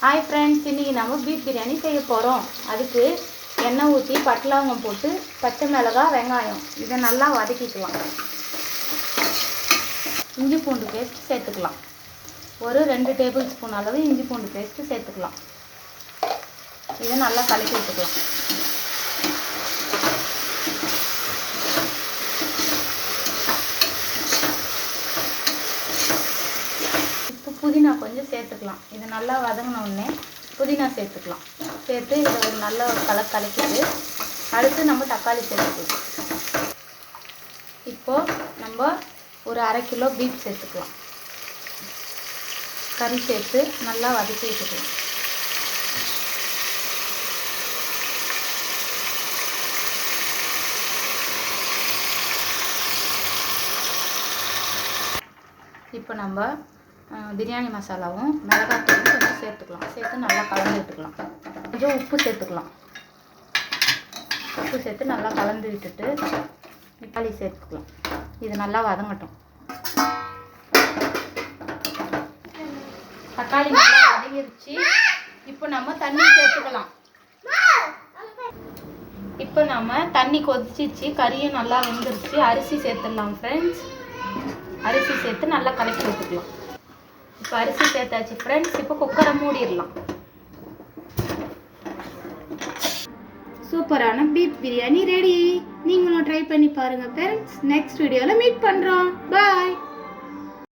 Hi friends, இன்றைக்கி நம்ம beef biryani செய்ய போகிறோம். அதுக்கு எண்ணெய் ஊற்றி பட்டை லவங்கம் போட்டு பச்சை மிளகாய் வெங்காயம் இதை நல்லா வதக்கிக்கலாம். இஞ்சி பூண்டு பேஸ்ட் சேர்த்துக்கலாம். ஒரு 2 டேபிள் ஸ்பூன் அளவு இஞ்சி பூண்டு பேஸ்ட்டு சேர்த்துக்கலாம். இதை நல்லா கலக்கி விட்டுக்கலாம். புதினா கொஞ்சம் சேர்த்துக்கலாம். இது நல்லா வதங்கின உடனே புதினா சேர்த்துக்கலாம். சேர்த்து இதை ஒரு நல்ல கலக்கிட்டு அடுத்து நம்ம தக்காளி சேர்த்துக்கலாம். இப்போது நம்ம ஒரு 1/2 கிலோ பீஃப் சேர்த்துக்கலாம். கறி சேர்த்து நல்லா வதக்கி வச்சுக்கலாம். இப்போ நம்ம பிரியாணி மசாலாவும் மிளகாத்தூளும் கொஞ்சம் சேர்த்துக்கலாம். சேர்த்து நல்லா கலந்து விட்டுக்கலாம். கொஞ்சம் உப்பு சேர்த்துக்கலாம். உப்பு சேர்த்து நல்லா கலந்து விட்டுட்டு தக்காளி சேர்த்துக்கலாம். இது நல்லா வதங்கட்டும். தக்காளி நல்லா வதங்கிருச்சு. இப்போ நம்ம தண்ணி சேர்த்துக்கலாம். இப்போ நம்ம தண்ணி கொதிச்சிச்சு, கறியும் நல்லா வெந்துருச்சு. அரிசி சேர்த்துடலாம் ஃப்ரெண்ட்ஸ். அரிசி சேர்த்து நல்லா கலக்கி விட்டுக்கலாம். இப்போ அரிசி சேர்த்தாச்சு ஃப்ரெண்ட்ஸ். இப்போ குக்கரை மூடிடலாம். சூப்பரான பீஃப் பிரியாணி ரெடி. நீங்களும் ட்ரை பண்ணி பாருங்கள் ஃப்ரெண்ட்ஸ். நெக்ஸ்ட் வீடியோவில் மீட் பண்ணுறோம். பாய்.